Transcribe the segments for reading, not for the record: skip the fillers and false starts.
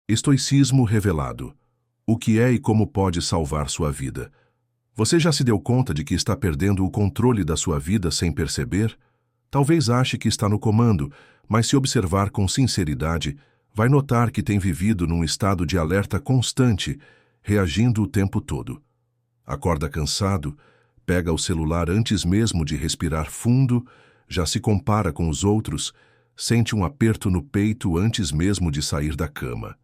Estoicismo revelado. O que é e como pode salvar sua vida? Você já se deu conta de que está perdendo o controle da sua vida sem perceber? Talvez ache que está no comando, mas se observar com sinceridade, vai notar que tem vivido num estado de alerta constante, reagindo o tempo todo. Acorda cansado, pega o celular antes mesmo de respirar fundo, já se compara com os outros, sente um aperto no peito antes mesmo de sair da cama.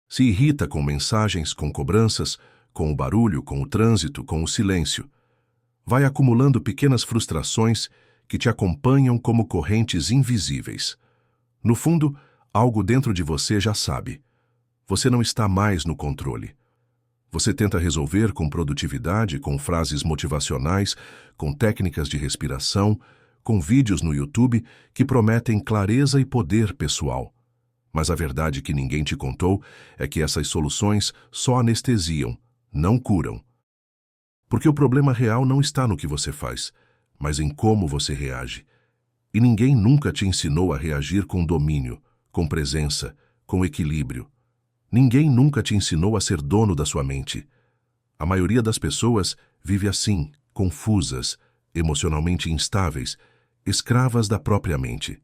Se irrita com mensagens, com cobranças, com o barulho, com o trânsito, com o silêncio. Vai acumulando pequenas frustrações que te acompanham como correntes invisíveis. No fundo, algo dentro de você já sabe. Você não está mais no controle. Você tenta resolver com produtividade, com frases motivacionais, com técnicas de respiração, com vídeos no YouTube que prometem clareza e poder pessoal. Mas a verdade que ninguém te contou é que essas soluções só anestesiam, não curam. Porque o problema real não está no que você faz, mas em como você reage. E ninguém nunca te ensinou a reagir com domínio, com presença, com equilíbrio. Ninguém nunca te ensinou a ser dono da sua mente. A maioria das pessoas vive assim, confusas, emocionalmente instáveis, escravas da própria mente.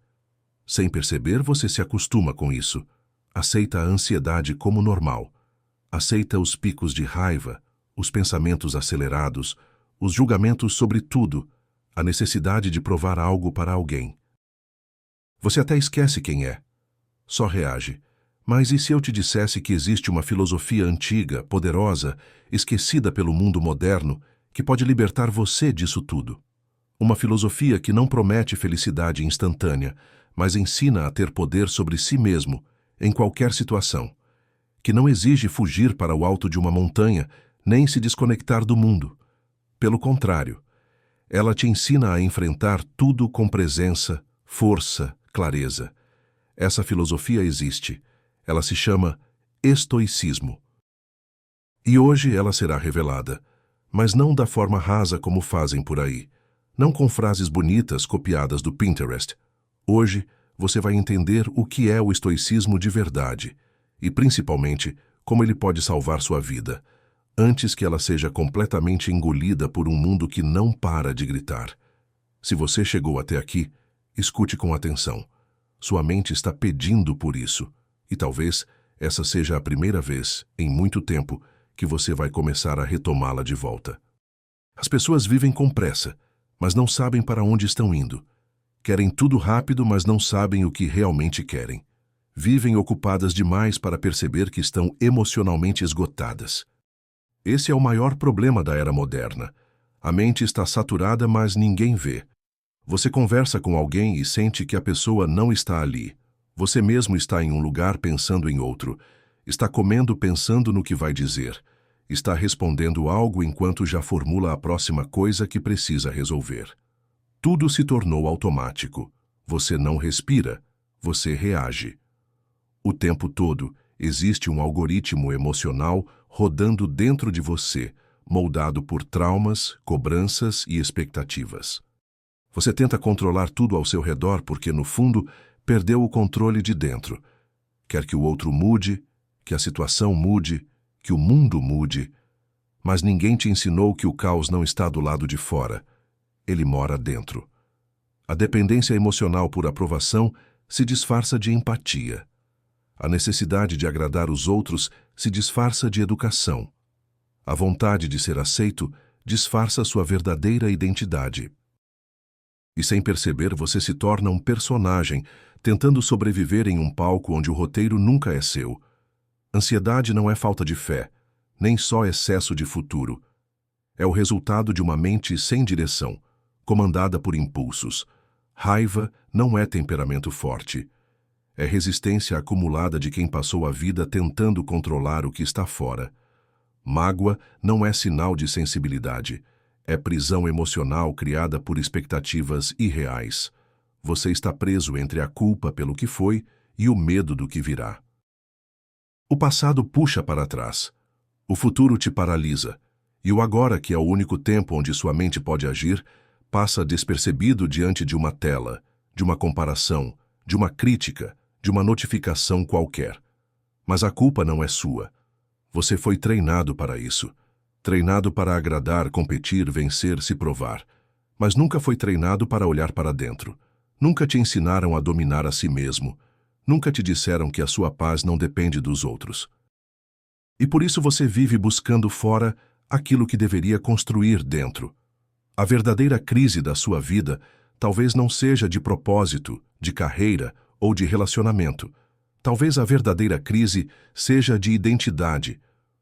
Sem perceber, você se acostuma com isso. Aceita a ansiedade como normal. Aceita os picos de raiva, os pensamentos acelerados, os julgamentos sobre tudo, a necessidade de provar algo para alguém. Você até esquece quem é. Só reage. Mas e se eu te dissesse que existe uma filosofia antiga, poderosa, esquecida pelo mundo moderno, que pode libertar você disso tudo? Uma filosofia que não promete felicidade instantânea, mas ensina a ter poder sobre si mesmo, em qualquer situação. Que não exige fugir para o alto de uma montanha, nem se desconectar do mundo. Pelo contrário, ela te ensina a enfrentar tudo com presença, força, clareza. Essa filosofia existe. Ela se chama estoicismo. E hoje ela será revelada, mas não da forma rasa como fazem por aí, não com frases bonitas copiadas do Pinterest. Hoje você vai entender o que é o estoicismo de verdade e, principalmente, como ele pode salvar sua vida, antes que ela seja completamente engolida por um mundo que não para de gritar. Se você chegou até aqui, escute com atenção. Sua mente está pedindo por isso. E talvez essa seja a primeira vez, em muito tempo, que você vai começar a retomá-la de volta. As pessoas vivem com pressa, mas não sabem para onde estão indo. Querem tudo rápido, mas não sabem o que realmente querem. Vivem ocupadas demais para perceber que estão emocionalmente esgotadas. Esse é o maior problema da era moderna. A mente está saturada, mas ninguém vê. Você conversa com alguém e sente que a pessoa não está ali. Você mesmo está em um lugar pensando em outro. Está comendo pensando no que vai dizer. Está respondendo algo enquanto já formula a próxima coisa que precisa resolver. Tudo se tornou automático. Você não respira, você reage. O tempo todo existe um algoritmo emocional rodando dentro de você, moldado por traumas, cobranças e expectativas. Você tenta controlar tudo ao seu redor porque, no fundo, perdeu o controle de dentro. Quer que o outro mude, que a situação mude, que o mundo mude, mas ninguém te ensinou que o caos não está do lado de fora. Ele mora dentro. A dependência emocional por aprovação se disfarça de empatia. A necessidade de agradar os outros se disfarça de educação. A vontade de ser aceito disfarça sua verdadeira identidade. E sem perceber, você se torna um personagem, tentando sobreviver em um palco onde o roteiro nunca é seu. Ansiedade não é falta de fé, nem só excesso de futuro. É o resultado de uma mente sem direção, comandada por impulsos. Raiva não é temperamento forte. É resistência acumulada de quem passou a vida tentando controlar o que está fora. Mágoa não é sinal de sensibilidade. É prisão emocional criada por expectativas irreais. Você está preso entre a culpa pelo que foi e o medo do que virá. O passado puxa para trás. O futuro te paralisa. E o agora, que é o único tempo onde sua mente pode agir, passa despercebido diante de uma tela, de uma comparação, de uma crítica, de uma notificação qualquer. Mas a culpa não é sua. Você foi treinado para isso. Treinado para agradar, competir, vencer, se provar. Mas nunca foi treinado para olhar para dentro. Nunca te ensinaram a dominar a si mesmo. Nunca te disseram que a sua paz não depende dos outros. E por isso você vive buscando fora aquilo que deveria construir dentro. A verdadeira crise da sua vida talvez não seja de propósito, de carreira ou de relacionamento. Talvez a verdadeira crise seja de identidade.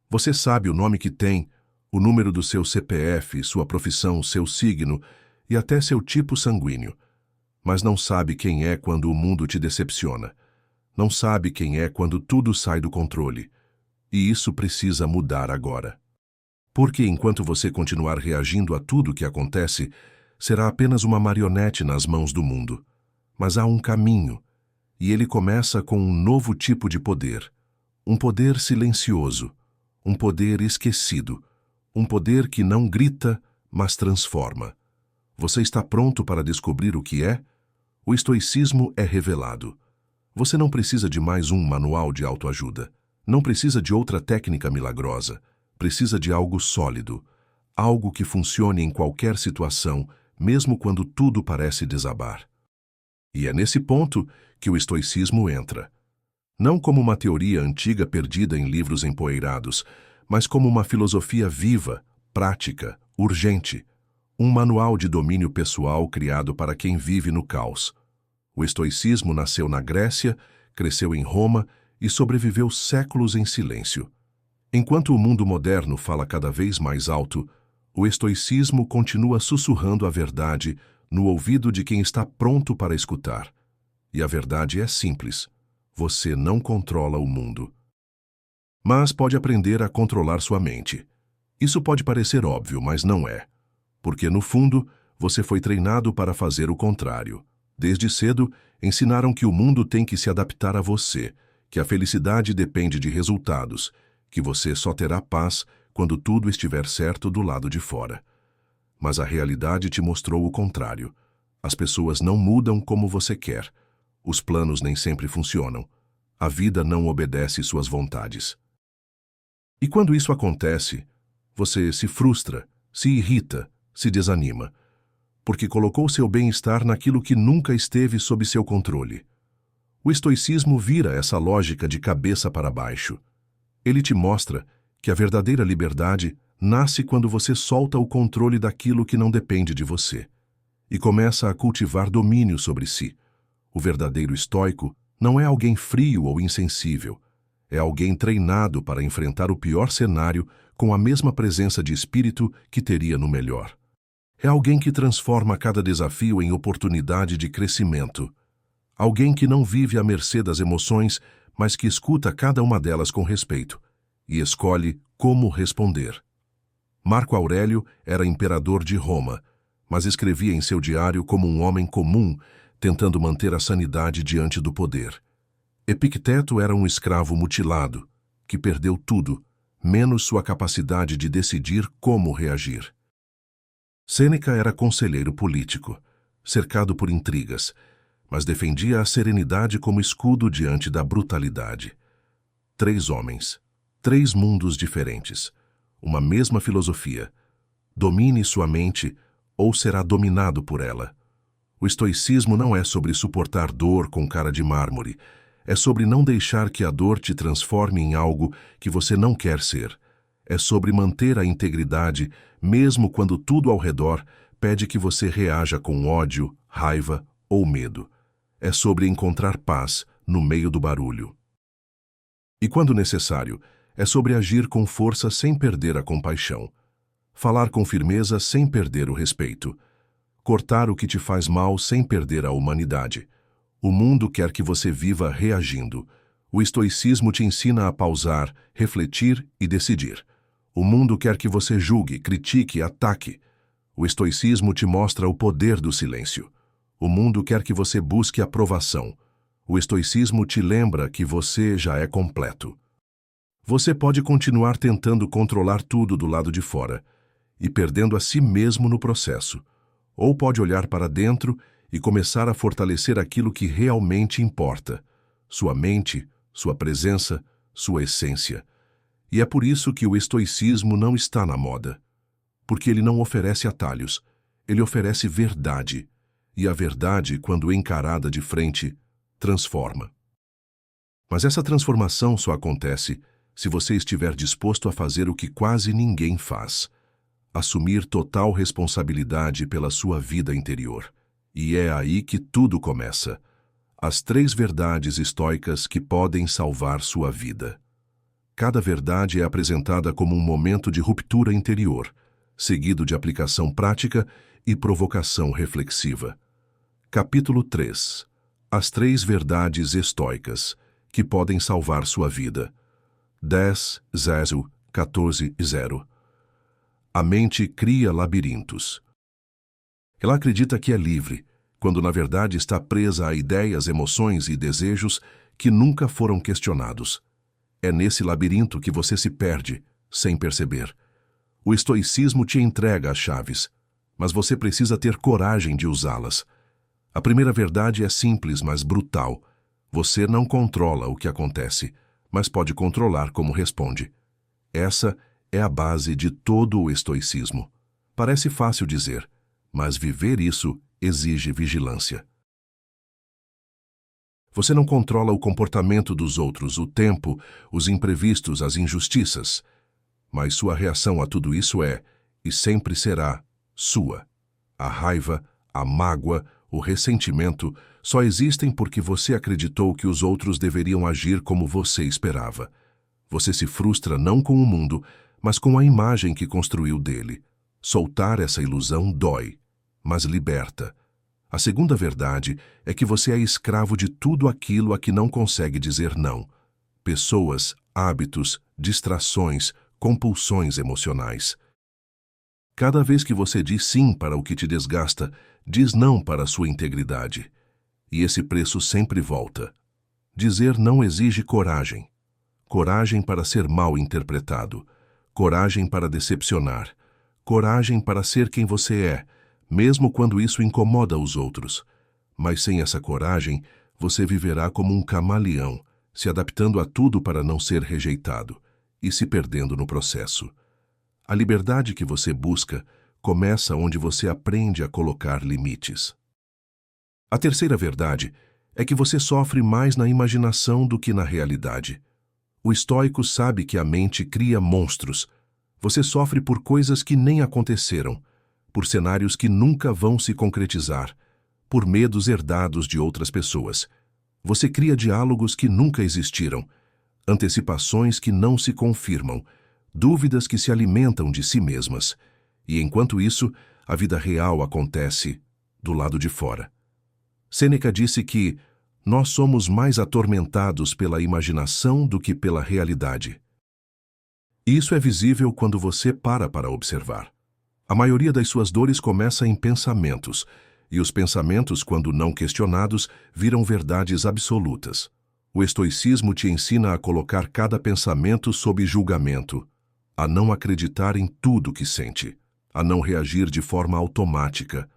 Você sabe o nome que tem, o número do seu CPF, sua profissão, seu signo e até seu tipo sanguíneo. Mas não sabe quem é quando o mundo te decepciona. Não sabe quem é quando tudo sai do controle. E isso precisa mudar agora. Porque enquanto você continuar reagindo a tudo que acontece, será apenas uma marionete nas mãos do mundo. Mas há um caminho, e ele começa com um novo tipo de poder. Um poder silencioso, um poder esquecido, um poder que não grita, mas transforma. Você está pronto para descobrir o que é? O estoicismo é revelado. Você não precisa de mais um manual de autoajuda. Não precisa de outra técnica milagrosa. Precisa de algo sólido. Algo que funcione em qualquer situação, mesmo quando tudo parece desabar. E é nesse ponto que o estoicismo entra. Não como uma teoria antiga perdida em livros empoeirados, mas como uma filosofia viva, prática, urgente. Um manual de domínio pessoal criado para quem vive no caos. O estoicismo nasceu na Grécia, cresceu em Roma e sobreviveu séculos em silêncio. Enquanto o mundo moderno fala cada vez mais alto, o estoicismo continua sussurrando a verdade no ouvido de quem está pronto para escutar. E a verdade é simples: você não controla o mundo. Mas pode aprender a controlar sua mente. Isso pode parecer óbvio, mas não é. Porque, no fundo, você foi treinado para fazer o contrário. Desde cedo, ensinaram que o mundo tem que se adaptar a você, que a felicidade depende de resultados, que você só terá paz quando tudo estiver certo do lado de fora. Mas a realidade te mostrou o contrário. As pessoas não mudam como você quer. Os planos nem sempre funcionam. A vida não obedece suas vontades. E quando isso acontece, você se frustra, se irrita, se desanima, porque colocou seu bem-estar naquilo que nunca esteve sob seu controle. O estoicismo vira essa lógica de cabeça para baixo. Ele te mostra que a verdadeira liberdade nasce quando você solta o controle daquilo que não depende de você e começa a cultivar domínio sobre si. O verdadeiro estoico não é alguém frio ou insensível. É alguém treinado para enfrentar o pior cenário com a mesma presença de espírito que teria no melhor. É alguém que transforma cada desafio em oportunidade de crescimento. Alguém que não vive à mercê das emoções, mas que escuta cada uma delas com respeito e escolhe como responder. Marco Aurélio era imperador de Roma, mas escrevia em seu diário como um homem comum, tentando manter a sanidade diante do poder. Epicteto era um escravo mutilado, que perdeu tudo, menos sua capacidade de decidir como reagir. Sêneca era conselheiro político, cercado por intrigas, mas defendia a serenidade como escudo diante da brutalidade. 3 homens, 3 mundos diferentes, uma mesma filosofia. Domine sua mente ou será dominado por ela. O estoicismo não é sobre suportar dor com cara de mármore, é sobre não deixar que a dor te transforme em algo que você não quer ser. É sobre manter a integridade, mesmo quando tudo ao redor pede que você reaja com ódio, raiva ou medo. É sobre encontrar paz no meio do barulho. E quando necessário, é sobre agir com força sem perder a compaixão. Falar com firmeza sem perder o respeito. Cortar o que te faz mal sem perder a humanidade. O mundo quer que você viva reagindo. O estoicismo te ensina a pausar, refletir e decidir. O mundo quer que você julgue, critique, ataque. O estoicismo te mostra o poder do silêncio. O mundo quer que você busque aprovação. O estoicismo te lembra que você já é completo. Você pode continuar tentando controlar tudo do lado de fora e perdendo a si mesmo no processo. Ou pode olhar para dentro e começar a fortalecer aquilo que realmente importa: sua mente, sua presença, sua essência. E é por isso que o estoicismo não está na moda. Porque ele não oferece atalhos, ele oferece verdade. E a verdade, quando encarada de frente, transforma. Mas essa transformação só acontece se você estiver disposto a fazer o que quase ninguém faz: assumir total responsabilidade pela sua vida interior. E é aí que tudo começa. As 3 verdades estoicas que podem salvar sua vida. Cada verdade é apresentada como um momento de ruptura interior, seguido de aplicação prática e provocação reflexiva. Capítulo 3. As 3 verdades estoicas que podem salvar sua vida. 10:14:0. A mente cria labirintos. Ela acredita que é livre, quando na verdade está presa a ideias, emoções e desejos que nunca foram questionados. É nesse labirinto que você se perde, sem perceber. O estoicismo te entrega as chaves, mas você precisa ter coragem de usá-las. A primeira verdade é simples, mas brutal. Você não controla o que acontece, mas pode controlar como responde. Essa é a base de todo o estoicismo. Parece fácil dizer, mas viver isso exige vigilância. Você não controla o comportamento dos outros, o tempo, os imprevistos, as injustiças. Mas sua reação a tudo isso é, e sempre será, sua. A raiva, a mágoa, o ressentimento só existem porque você acreditou que os outros deveriam agir como você esperava. Você se frustra não com o mundo, mas com a imagem que construiu dele. Soltar essa ilusão dói, mas liberta. A segunda verdade é que você é escravo de tudo aquilo a que não consegue dizer não. Pessoas, hábitos, distrações, compulsões emocionais. Cada vez que você diz sim para o que te desgasta, diz não para a sua integridade. E esse preço sempre volta. Dizer não exige coragem. Coragem para ser mal interpretado. Coragem para decepcionar. Coragem para ser quem você é, mesmo quando isso incomoda os outros. Mas sem essa coragem, você viverá como um camaleão, se adaptando a tudo para não ser rejeitado e se perdendo no processo. A liberdade que você busca começa onde você aprende a colocar limites. A terceira verdade é que você sofre mais na imaginação do que na realidade. O estoico sabe que a mente cria monstros. Você sofre por coisas que nem aconteceram, por cenários que nunca vão se concretizar, por medos herdados de outras pessoas. Você cria diálogos que nunca existiram, antecipações que não se confirmam, dúvidas que se alimentam de si mesmas. E enquanto isso, a vida real acontece do lado de fora. Sêneca disse que nós somos mais atormentados pela imaginação do que pela realidade. Isso é visível quando você para observar. A maioria das suas dores começa em pensamentos, e os pensamentos, quando não questionados, viram verdades absolutas. O estoicismo te ensina a colocar cada pensamento sob julgamento, a não acreditar em tudo que sente, a não reagir de forma automática,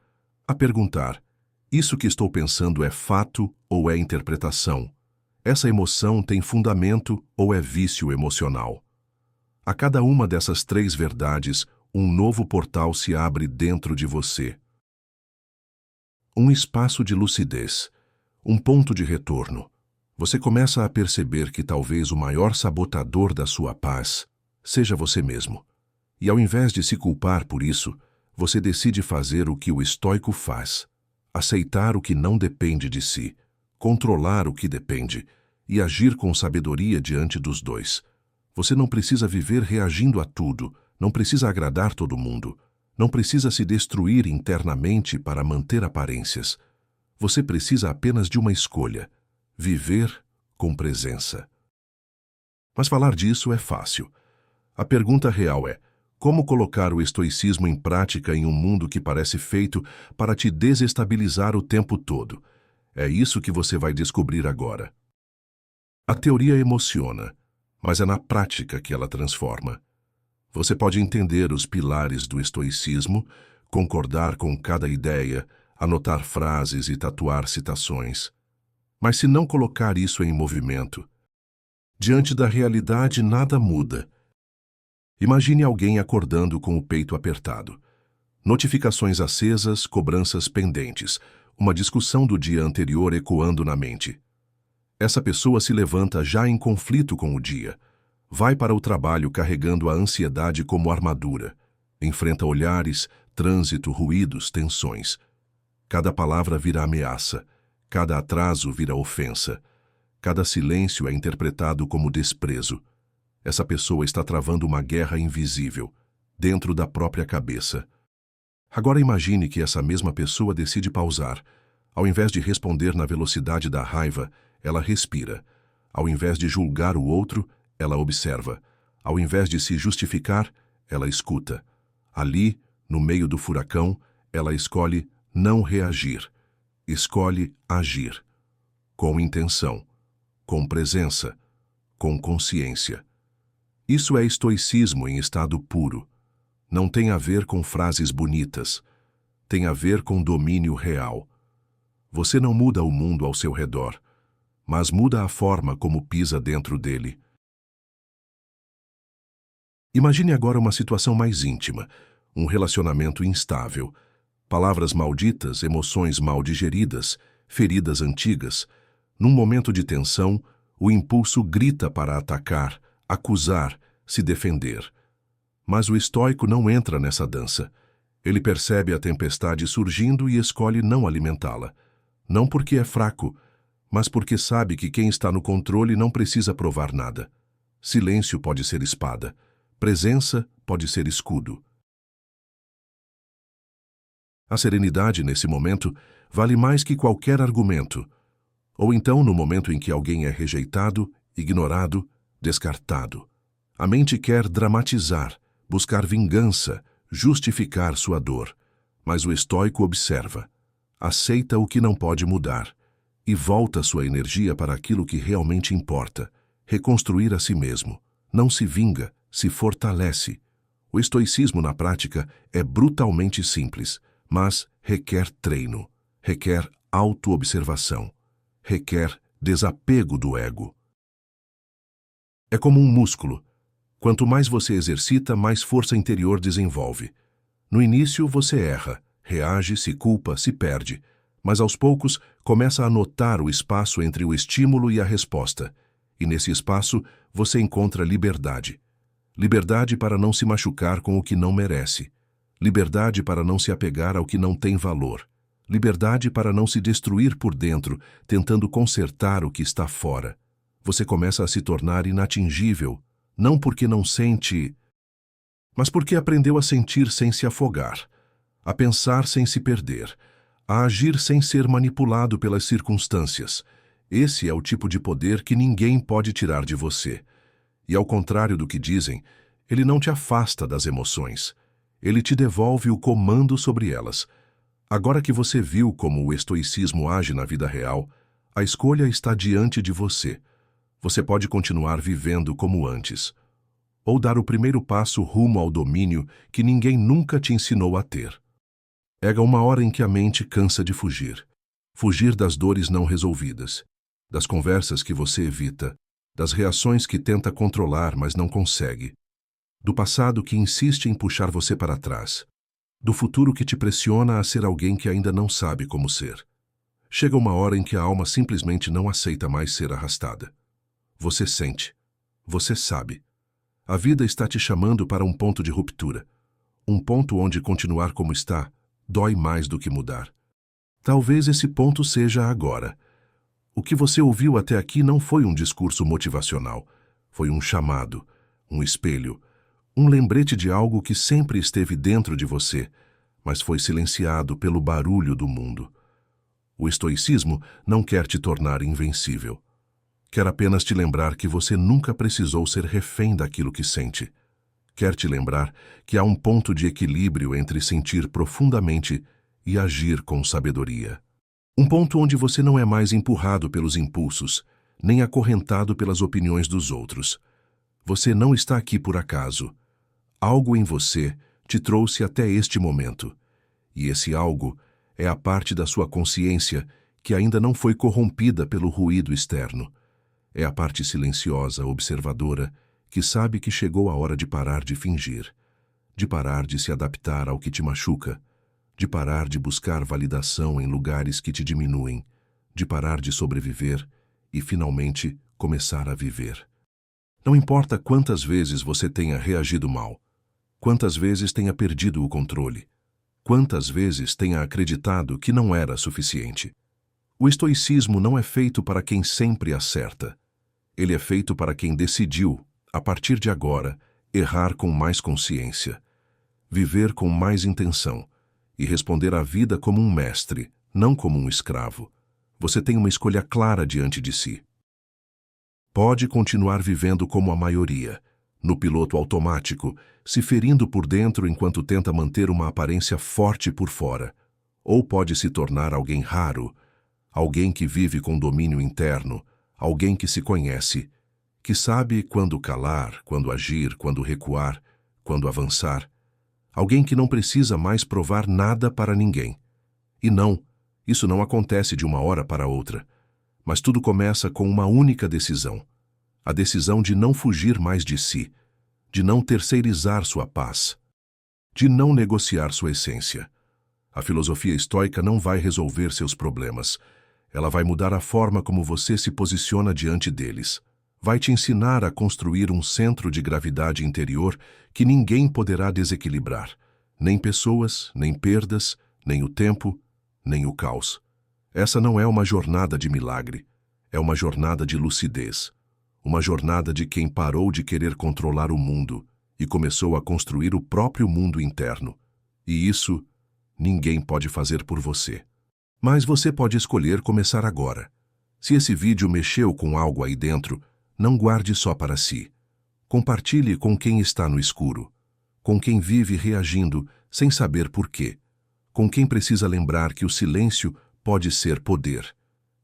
a perguntar: isso que estou pensando é fato ou é interpretação? Essa emoção tem fundamento ou é vício emocional? A cada uma dessas 3 verdades, um novo portal se abre dentro de você. Um espaço de lucidez, um ponto de retorno. Você começa a perceber que talvez o maior sabotador da sua paz seja você mesmo. E ao invés de se culpar por isso, você decide fazer o que o estoico faz: aceitar o que não depende de si, controlar o que depende e agir com sabedoria diante dos dois. Você não precisa viver reagindo a tudo, não precisa agradar todo mundo, não precisa se destruir internamente para manter aparências. Você precisa apenas de uma escolha: viver com presença. Mas falar disso é fácil. A pergunta real é: como colocar o estoicismo em prática em um mundo que parece feito para te desestabilizar o tempo todo? É isso que você vai descobrir agora. A teoria emociona, mas é na prática que ela transforma. Você pode entender os pilares do estoicismo, concordar com cada ideia, anotar frases e tatuar citações. Mas se não colocar isso em movimento, Diante da realidade, nada muda. Imagine alguém acordando com o peito apertado. Notificações acesas, cobranças pendentes, uma discussão do dia anterior ecoando na mente. Essa pessoa se levanta já em conflito com o dia. Vai para o trabalho carregando a ansiedade como armadura. Enfrenta olhares, trânsito, ruídos, tensões. Cada palavra vira ameaça. Cada atraso vira ofensa. Cada silêncio é interpretado como desprezo. Essa pessoa está travando uma guerra invisível, dentro da própria cabeça. Agora imagine que essa mesma pessoa decide pausar. Ao invés de responder na velocidade da raiva, ela respira. Ao invés de julgar o outro, ela observa. Ao invés de se justificar, ela escuta. Ali, no meio do furacão, ela escolhe não reagir. Escolhe agir. Com intenção, com presença, com consciência. Isso é estoicismo em estado puro. Não tem a ver com frases bonitas. Tem a ver com domínio real. Você não muda o mundo ao seu redor, mas muda a forma como pisa dentro dele. Imagine agora uma situação mais íntima, um relacionamento instável. Palavras malditas, emoções mal digeridas, feridas antigas. Num momento de tensão, o impulso grita para atacar, acusar, se defender. Mas o estoico não entra nessa dança. Ele percebe a tempestade surgindo e escolhe não alimentá-la. Não porque é fraco, mas porque sabe que quem está no controle não precisa provar nada. Silêncio pode ser espada. Presença pode ser escudo. A serenidade, nesse momento, vale mais que qualquer argumento. Ou então, no momento em que alguém é rejeitado, ignorado, descartado. A mente quer dramatizar, buscar vingança, justificar sua dor. Mas o estoico observa, aceita o que não pode mudar e volta sua energia para aquilo que realmente importa, reconstruir a si mesmo. Não se vinga, se fortalece. O estoicismo na prática é brutalmente simples, mas requer treino, requer autoobservação, requer desapego do ego. É como um músculo. Quanto mais você exercita, mais força interior desenvolve. No início, você erra, reage, se culpa, se perde, mas aos poucos começa a notar o espaço entre o estímulo e a resposta. E nesse espaço, você encontra liberdade. Liberdade para não se machucar com o que não merece. Liberdade para não se apegar ao que não tem valor. Liberdade para não se destruir por dentro, tentando consertar o que está fora. Você começa a se tornar inatingível, não porque não sente, mas porque aprendeu a sentir sem se afogar, a pensar sem se perder, a agir sem ser manipulado pelas circunstâncias. Esse é o tipo de poder que ninguém pode tirar de você. E ao contrário do que dizem, ele não te afasta das emoções. Ele te devolve o comando sobre elas. Agora que você viu como o estoicismo age na vida real, a escolha está diante de você. Você pode continuar vivendo como antes, ou dar o primeiro passo rumo ao domínio que ninguém nunca te ensinou a ter. É uma hora em que a mente cansa de fugir. Fugir das dores não resolvidas, das conversas que você evita, das reações que tenta controlar, mas não consegue, do passado que insiste em puxar você para trás, do futuro que te pressiona a ser alguém que ainda não sabe como ser. Chega uma hora em que a alma simplesmente não aceita mais ser arrastada. Você sente, você sabe. A vida está te chamando para um ponto de ruptura, um ponto onde continuar como está dói mais do que mudar. Talvez esse ponto seja agora. O que você ouviu até aqui não foi um discurso motivacional, foi um chamado, um espelho, um lembrete de algo que sempre esteve dentro de você, mas foi silenciado pelo barulho do mundo. O estoicismo não quer te tornar invencível. Quer apenas te lembrar que você nunca precisou ser refém daquilo que sente. Quer te lembrar que há um ponto de equilíbrio entre sentir profundamente e agir com sabedoria. Um ponto onde você não é mais empurrado pelos impulsos, nem acorrentado pelas opiniões dos outros. Você não está aqui por acaso. Algo em você te trouxe até este momento. E esse algo é a parte da sua consciência que ainda não foi corrompida pelo ruído externo. É a parte silenciosa, observadora, que sabe que chegou a hora de parar de fingir, de parar de se adaptar ao que te machuca, de parar de buscar validação em lugares que te diminuem, de parar de sobreviver e, finalmente, começar a viver. Não importa quantas vezes você tenha reagido mal, quantas vezes tenha perdido o controle, quantas vezes tenha acreditado que não era suficiente. O estoicismo não é feito para quem sempre acerta. Ele é feito para quem decidiu, a partir de agora, errar com mais consciência, viver com mais intenção e responder à vida como um mestre, não como um escravo. Você tem uma escolha clara diante de si. Pode continuar vivendo como a maioria, no piloto automático, se ferindo por dentro enquanto tenta manter uma aparência forte por fora, ou pode se tornar alguém raro, alguém que vive com domínio interno, alguém que se conhece, que sabe quando calar, quando agir, quando recuar, quando avançar, alguém que não precisa mais provar nada para ninguém. E não, isso não acontece de uma hora para outra, mas tudo começa com uma única decisão, a decisão de não fugir mais de si, de não terceirizar sua paz, de não negociar sua essência. A filosofia estoica não vai resolver seus problemas. Ela vai mudar a forma como você se posiciona diante deles. Vai te ensinar a construir um centro de gravidade interior que ninguém poderá desequilibrar. Nem pessoas, nem perdas, nem o tempo, nem o caos. Essa não é uma jornada de milagre. É uma jornada de lucidez. Uma jornada de quem parou de querer controlar o mundo e começou a construir o próprio mundo interno. E isso ninguém pode fazer por você. Mas você pode escolher começar agora. Se esse vídeo mexeu com algo aí dentro, não guarde só para si. Compartilhe com quem está no escuro, com quem vive reagindo sem saber por quê, com quem precisa lembrar que o silêncio pode ser poder,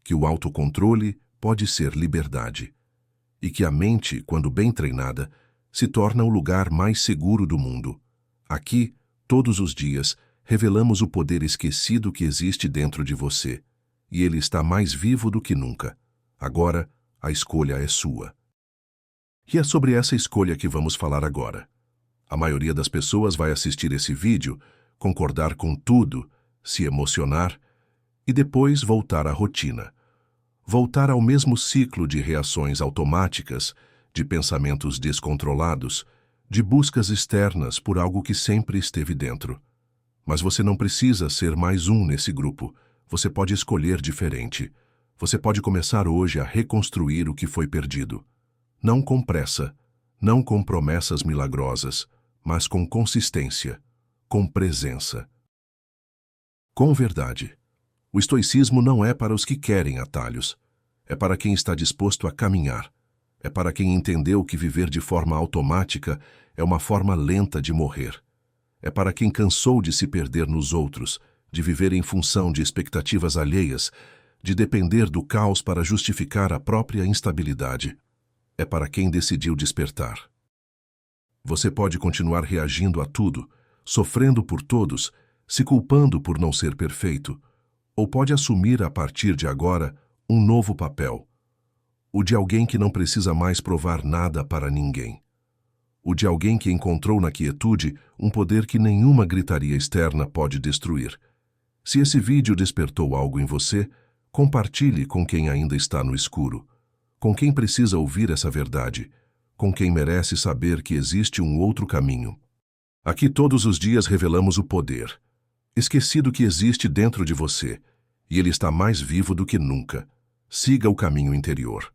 que o autocontrole pode ser liberdade, e que a mente, quando bem treinada, se torna o lugar mais seguro do mundo. Aqui, todos os dias, revelamos o poder esquecido que existe dentro de você, e ele está mais vivo do que nunca. Agora, a escolha é sua. E é sobre essa escolha que vamos falar agora. A maioria das pessoas vai assistir esse vídeo, concordar com tudo, se emocionar e depois voltar à rotina. Voltar ao mesmo ciclo de reações automáticas, de pensamentos descontrolados, de buscas externas por algo que sempre esteve dentro. Mas você não precisa ser mais um nesse grupo. Você pode escolher diferente. Você pode começar hoje a reconstruir o que foi perdido. Não com pressa, não com promessas milagrosas, mas com consistência, com presença. Com verdade. O estoicismo não é para os que querem atalhos. É para quem está disposto a caminhar. É para quem entendeu que viver de forma automática é uma forma lenta de morrer. É para quem cansou de se perder nos outros, de viver em função de expectativas alheias, de depender do caos para justificar a própria instabilidade. É para quem decidiu despertar. Você pode continuar reagindo a tudo, sofrendo por todos, se culpando por não ser perfeito, ou pode assumir a partir de agora um novo papel, o de alguém que não precisa mais provar nada para ninguém. O de alguém que encontrou na quietude um poder que nenhuma gritaria externa pode destruir. Se esse vídeo despertou algo em você, compartilhe com quem ainda está no escuro, com quem precisa ouvir essa verdade, com quem merece saber que existe um outro caminho. Aqui todos os dias revelamos o poder, esquecido que existe dentro de você, e ele está mais vivo do que nunca. Siga o caminho interior.